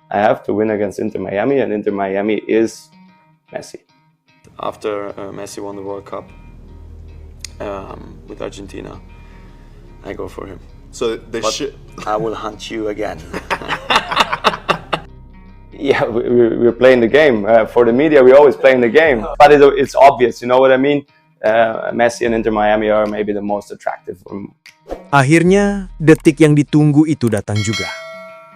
I have to win against Inter Miami, and Inter Miami is Messi. After Messi won the World Cup with Argentina, I go for him. So I will hunt you again. Yeah, we're playing the game. For the media, we're always playing the game. But it's obvious, you know what I mean? Messi and Inter Miami are maybe the most attractive. Akhirnya, detik yang ditunggu itu datang juga.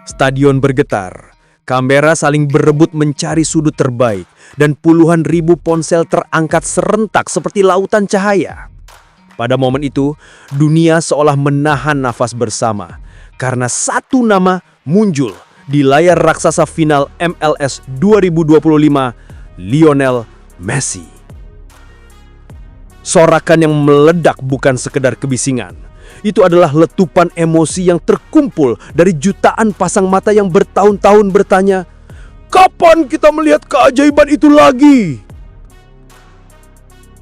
Stadion bergetar, kamera saling berebut mencari sudut terbaik, dan puluhan ribu ponsel terangkat serentak seperti lautan cahaya. Pada momen itu, dunia seolah menahan nafas bersama, karena satu nama muncul di layar raksasa final MLS 2025, Lionel Messi. Sorakan yang meledak bukan sekedar kebisingan. Itu adalah letupan emosi yang terkumpul dari jutaan pasang mata yang bertahun-tahun bertanya, kapan kita melihat keajaiban itu lagi?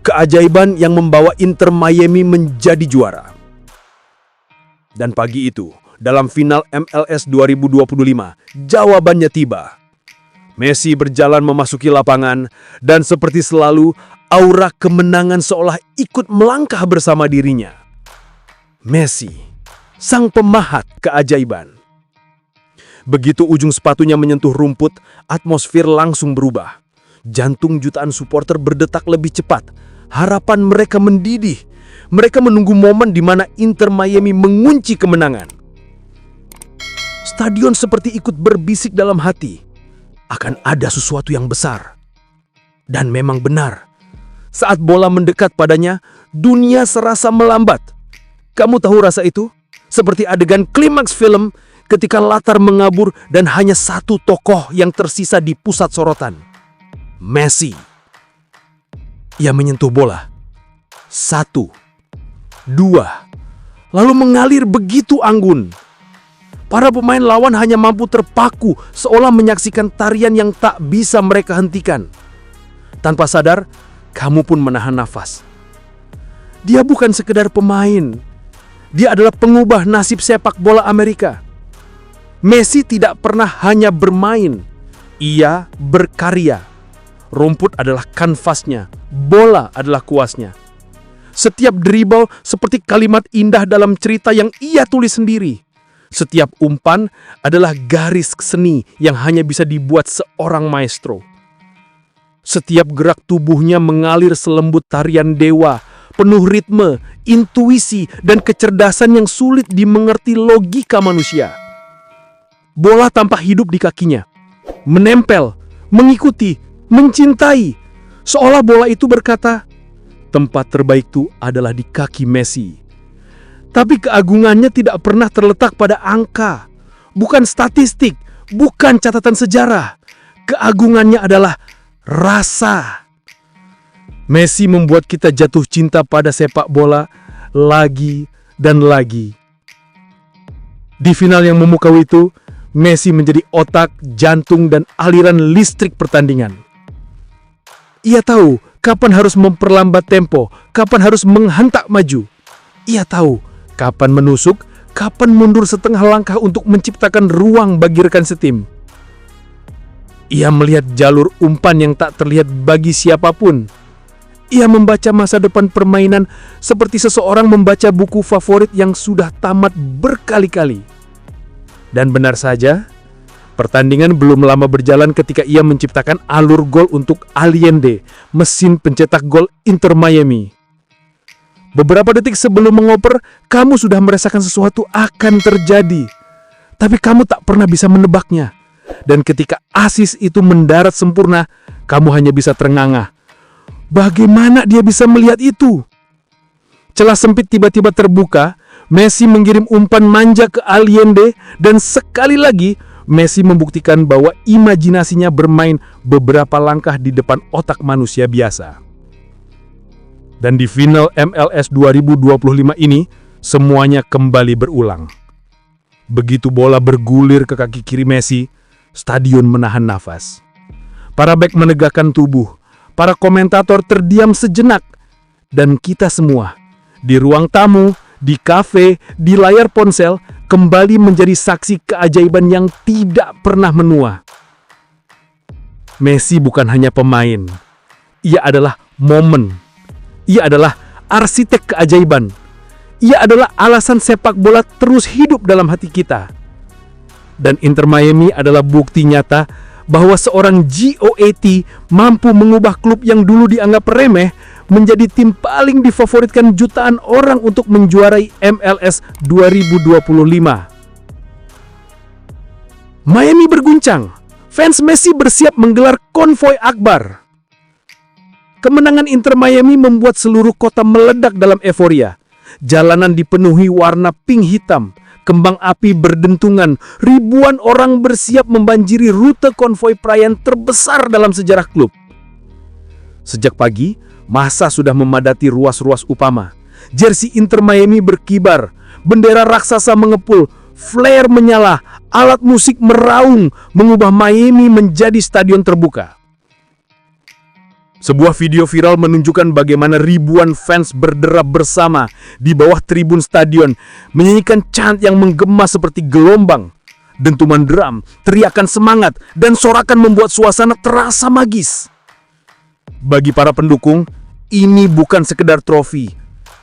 Keajaiban yang membawa Inter Miami menjadi juara. Dan pagi itu, dalam final MLS 2025, jawabannya tiba. Messi berjalan memasuki lapangan, dan seperti selalu, aura kemenangan seolah ikut melangkah bersama dirinya. Messi, sang pemahat keajaiban. Begitu ujung sepatunya menyentuh rumput, atmosfer langsung berubah. Jantung jutaan supporter berdetak lebih cepat. Harapan mereka mendidih. Mereka menunggu momen di mana Inter Miami mengunci kemenangan. Stadion seperti ikut berbisik dalam hati. Akan ada sesuatu yang besar. Dan memang benar. Saat bola mendekat padanya, dunia serasa melambat. Kamu tahu rasa itu? Seperti adegan klimaks film ketika latar mengabur dan hanya satu tokoh yang tersisa di pusat sorotan. Messi. Ia menyentuh bola. 1, 2, lalu mengalir begitu anggun. Para pemain lawan hanya mampu terpaku seolah menyaksikan tarian yang tak bisa mereka hentikan. Tanpa sadar, kamu pun menahan nafas. Dia bukan sekedar pemain. Dia adalah pengubah nasib sepak bola Amerika. Messi tidak pernah hanya bermain. Ia berkarya. Rumput adalah kanvasnya. Bola adalah kuasnya. Setiap dribble seperti kalimat indah dalam cerita yang ia tulis sendiri. Setiap umpan adalah garis seni yang hanya bisa dibuat seorang maestro. Setiap gerak tubuhnya mengalir selembut tarian dewa, penuh ritme, intuisi, dan kecerdasan yang sulit dimengerti logika manusia. Bola tampak hidup di kakinya, menempel, mengikuti, mencintai, seolah bola itu berkata, tempat terbaikku adalah di kaki Messi. Tapi keagungannya tidak pernah terletak pada angka, bukan statistik, bukan catatan sejarah. Keagungannya adalah rasa. Messi membuat kita jatuh cinta pada sepak bola lagi dan lagi. Di final yang memukau itu, Messi menjadi otak, jantung, dan aliran listrik pertandingan. Ia tahu kapan harus memperlambat tempo, kapan harus menghantak maju. Ia tahu kapan menusuk, kapan mundur setengah langkah untuk menciptakan ruang bagi rekan setim. Ia melihat jalur umpan yang tak terlihat bagi siapapun. Ia membaca masa depan permainan seperti seseorang membaca buku favorit yang sudah tamat berkali-kali. Dan benar saja, pertandingan belum lama berjalan ketika ia menciptakan alur gol untuk Allende, mesin pencetak gol Inter Miami. Beberapa detik sebelum mengoper, kamu sudah merasakan sesuatu akan terjadi. Tapi kamu tak pernah bisa menebaknya. Dan ketika asis itu mendarat sempurna, kamu hanya bisa terengah-engah. Bagaimana dia bisa melihat itu? Celah sempit tiba-tiba terbuka, Messi mengirim umpan manja ke Allende, dan sekali lagi Messi membuktikan bahwa imajinasinya bermain beberapa langkah di depan otak manusia biasa. Dan di final MLS 2025 ini, semuanya kembali berulang. Begitu bola bergulir ke kaki kiri Messi, stadion menahan nafas. Para bek menegakkan tubuh, para komentator terdiam sejenak, dan kita semua, di ruang tamu, di kafe, di layar ponsel, kembali menjadi saksi keajaiban yang tidak pernah menua. Messi bukan hanya pemain, ia adalah momen. Ia adalah arsitek keajaiban. Ia adalah alasan sepak bola terus hidup dalam hati kita. Dan Inter Miami adalah bukti nyata bahwa seorang GOAT mampu mengubah klub yang dulu dianggap remeh menjadi tim paling difavoritkan jutaan orang untuk menjuarai MLS 2025. Miami berguncang. Fans Messi bersiap menggelar konvoi akbar. Kemenangan Inter Miami membuat seluruh kota meledak dalam euforia. Jalanan dipenuhi warna pink hitam, kembang api berdentungan, ribuan orang bersiap membanjiri rute konvoi perayaan terbesar dalam sejarah klub. Sejak pagi, massa sudah memadati ruas-ruas utama. Jersey Inter Miami berkibar, bendera raksasa mengepul, flare menyala, alat musik meraung, mengubah Miami menjadi stadion terbuka. Sebuah video viral menunjukkan bagaimana ribuan fans berderap bersama di bawah tribun stadion, menyanyikan chant yang menggema seperti gelombang. Dentuman drum, teriakan semangat, dan sorakan membuat suasana terasa magis. Bagi para pendukung, ini bukan sekedar trofi.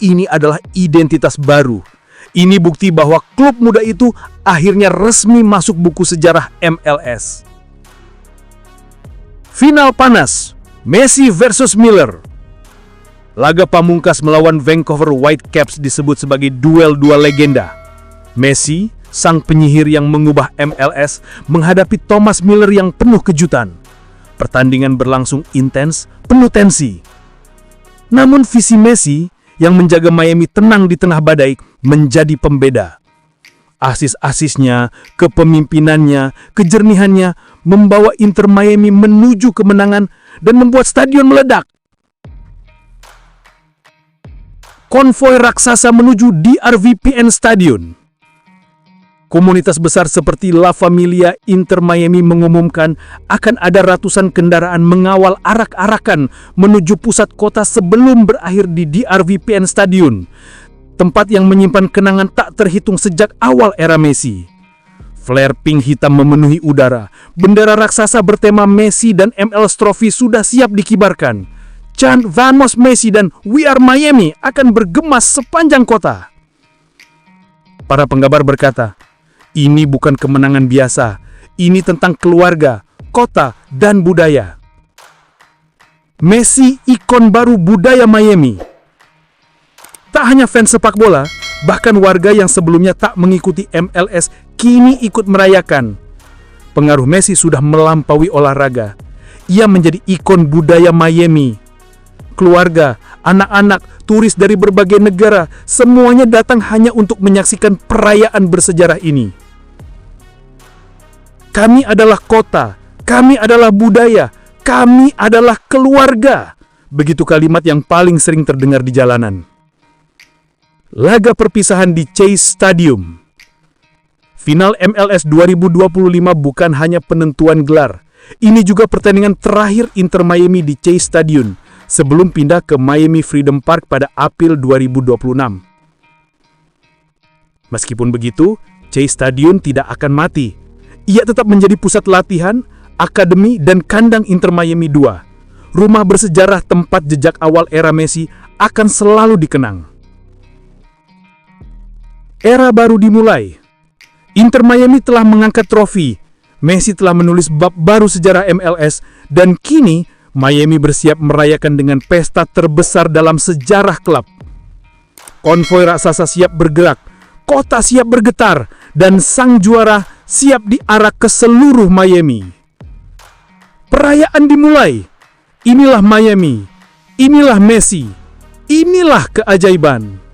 Ini adalah identitas baru. Ini bukti bahwa klub muda itu akhirnya resmi masuk buku sejarah MLS. Final panas, Messi versus Miller. Laga pamungkas melawan Vancouver Whitecaps disebut sebagai duel dua legenda. Messi, sang penyihir yang mengubah MLS, menghadapi Thomas Miller yang penuh kejutan. Pertandingan berlangsung intens, penuh tensi. Namun visi Messi yang menjaga Miami tenang di tengah badai menjadi pembeda. Asis-asisnya, kepemimpinannya, kejernihannya membawa Inter Miami menuju kemenangan dan membuat stadion meledak. Konvoi raksasa menuju DRVPN Stadion. Komunitas besar seperti La Familia Inter Miami mengumumkan akan ada ratusan kendaraan mengawal arak-arakan menuju pusat kota sebelum berakhir di DRVPN Stadion, tempat yang menyimpan kenangan tak terhitung sejak awal era Messi. Flare pink hitam memenuhi udara, bendera raksasa bertema Messi dan MLS Trophy sudah siap dikibarkan. Chant Vamos Messi dan We Are Miami akan bergema sepanjang kota. Para penggambar berkata, ini bukan kemenangan biasa, ini tentang keluarga, kota, dan budaya. Messi ikon baru budaya Miami. Tak hanya fans sepak bola, bahkan warga yang sebelumnya tak mengikuti MLS kini ikut merayakan. Pengaruh Messi sudah melampaui olahraga. Ia menjadi ikon budaya Miami. Keluarga, anak-anak, turis dari berbagai negara, semuanya datang hanya untuk menyaksikan perayaan bersejarah ini. Kami adalah kota, kami adalah budaya, kami adalah keluarga. Begitu kalimat yang paling sering terdengar di jalanan. Laga perpisahan di Chase Stadium. Final MLS 2025 bukan hanya penentuan gelar. Ini juga pertandingan terakhir Inter Miami di Chase Stadium sebelum pindah ke Miami Freedom Park pada April 2026. Meskipun begitu, Chase Stadium tidak akan mati. Ia tetap menjadi pusat latihan, akademi, dan kandang Inter Miami 2. Rumah bersejarah tempat jejak awal era Messi akan selalu dikenang. Era baru dimulai. Inter Miami telah mengangkat trofi. Messi telah menulis bab baru sejarah MLS, dan kini Miami bersiap merayakan dengan pesta terbesar dalam sejarah klub. Konvoi raksasa siap bergerak, kota siap bergetar, dan sang juara siap diarak ke seluruh Miami. Perayaan dimulai. Inilah Miami, inilah Messi, inilah keajaiban.